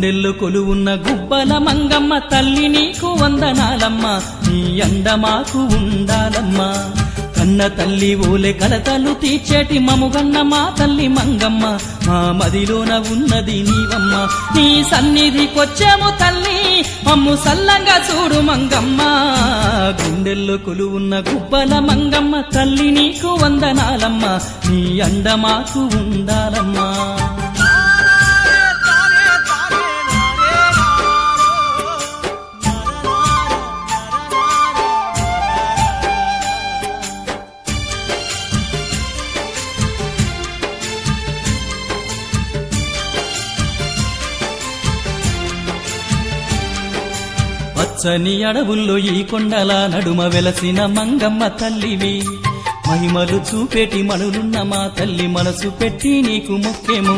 గుండెల్లో కొలువున్న గుబ్బల మంగమ్మ తల్లి నీకు వందనాలమ్మ నీ అండ మాకు ఉండాలమ్మా కన్న తల్లి ఓలే కలతలు తీర్చేటి మముగన్న మా తల్లి మంగమ్మ మా మదిలోన ఉన్నది నీవమ్మ నీ సన్నిధికొచ్చాము తల్లి మమ్ము సల్లంగా చూడు మంగమ్మ గుండెల్లో కొలువున్న గుబ్బల మంగమ్మ తల్లి నీకు వందనాలమ్మ నీ అండ మాకు ఉండాలమ్మా పచ్చని అడవుల్లో ఈ కొండల నడుమ వెలసిన మంగమ్మ తల్లివి మహిమలు చూపేటి మనులున్న మా తల్లి మనసు పెట్టి నీకు మొక్కేము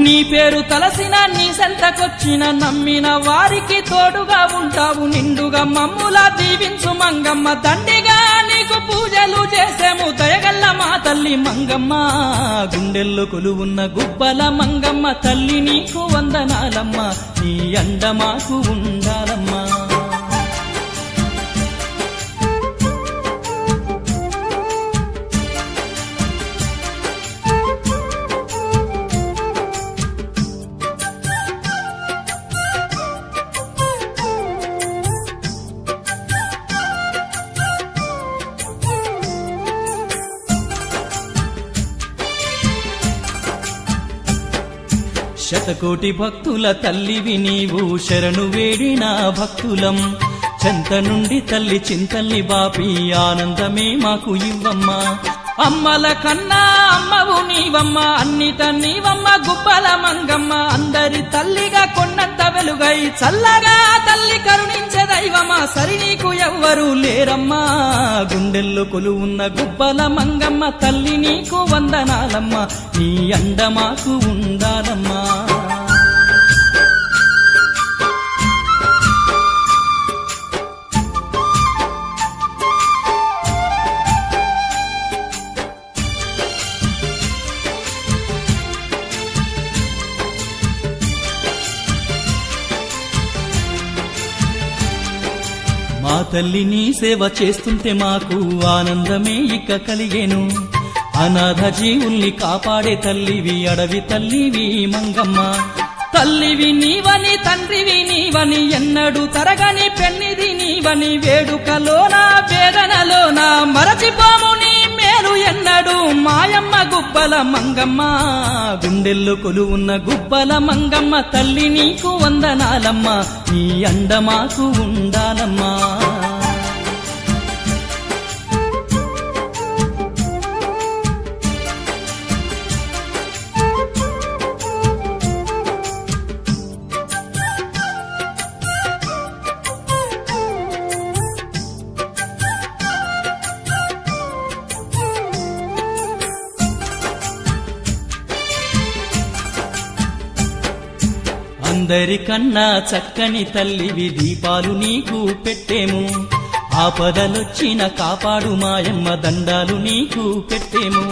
నీ పేరు తలసిన నీ సంతకొచ్చిన నమ్మిన వారికి తోడుగా ఉంటావు నిండుగా మమ్ముల దీవించు మంగమ్మ దండిగా నీకు పూజలు చేసేము దయగల్ల మా తల్లి మంగమ్మ గుండెల్లో కొలువున్న గుబ్బల మంగమ్మ తల్లి నీకు వందనాలమ్మ నీ అండ మాకు ఉండాలమ్మా శతకోటి భక్తుల తల్లివి నీవు శరణు వేడిన భక్తులం చెంత నుండి తల్లి చింతల్ని బాపి ఆనందమే మాకు ఇవ్వమ్మా అమ్మల కన్నా అమ్మవు నీవమ్మ అన్నిట నీవమ్మ గుబ్బల మంగమ్మ అందరి తల్లిగా కొన్నంత వెలుగై చల్లగా తల్లి కరుణించే దైవమా సరి నీకు ఎవ్వరూ లేరమ్మా గుండెల్లో కొలువున్న గుబ్బల మంగమ్మ తల్లి నీకు వందనాలమ్మ నీ అండ మాకు ఉండాలమ్మా మా తల్లి నీ సేవ చేస్తుంటే మాకు ఆనందమే ఇక కలిగేను అనాథ జీవుల్ని కాపాడే తల్లివి అడవి తల్లివి మంగమ్మ తల్లివి నీవని తండ్రివి నీవని ఎన్నడు తరగని పెన్నిది నీవని వేడుకలోనా వేదనలోనా మరచిపోము నీ మేలు ఎన్నడు మాయమ్మ గుబ్బల మంగమ్మ గుండెల్లో కొలువున్న గుబ్బల మంగమ్మ తల్లి నీకు వందనాలమ్మ నీ అండ మాకు ఉండాలమ్మా అందరికన్నా చక్కని తల్లివి దీపాలు నీకు పెట్టేము ఆపదలొచ్చిన కాపాడు మాయమ్మ దండాలు నీకు పెట్టేము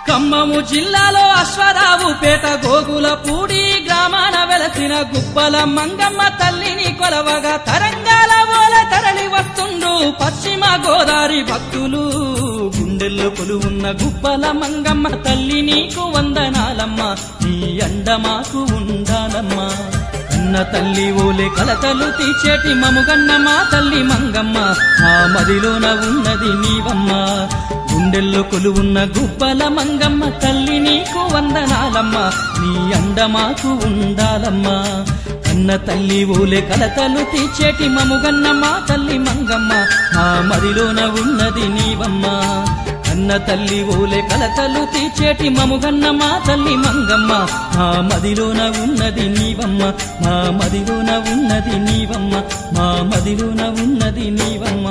ఖమ్మము జిల్లాలో అశ్వరావు పేట గోగులపూడి గ్రామాన వెలసిన గుబ్బల మంగమ్మ తల్లిని కొలవగా తరంగాల ఓల తరలి వస్తుండు పశ్చిమ గోదావరి భక్తులు గుండెల్లో కొలువున్న గుబ్బల మంగమ్మ తల్లి నీకు వందనాలమ్మ నీ అండ మాకు ఉండాలమ్మా కన్న తల్లి ఓలే కలతలు తీర్చేటి మముగన్న మా తల్లి మంగమ్మ మా మదిలోన ఉన్నది నీవమ్మ గుండెల్లో కొలువున్న గుబ్బల మంగమ్మ తల్లి నీకు వందనాలమ్మ నీ అండ మాకు ఉండాలమ్మా కన్న తల్లి ఓలే కలతలు తీర్చేటి మముగన్న మా తల్లి మంగమ్మ మా మదిలోన ఉన్నది నీవమ్మ కన్న తల్లి ఓలే కలతలు తీర్చేటి మముగన్న మా తల్లి మంగమ్మ మా మదిలోన ఉన్నది నీవమ్మ మా మదిలోన ఉన్నది నీవమ్మ మా మదిలోన ఉన్నది నీవమ్మ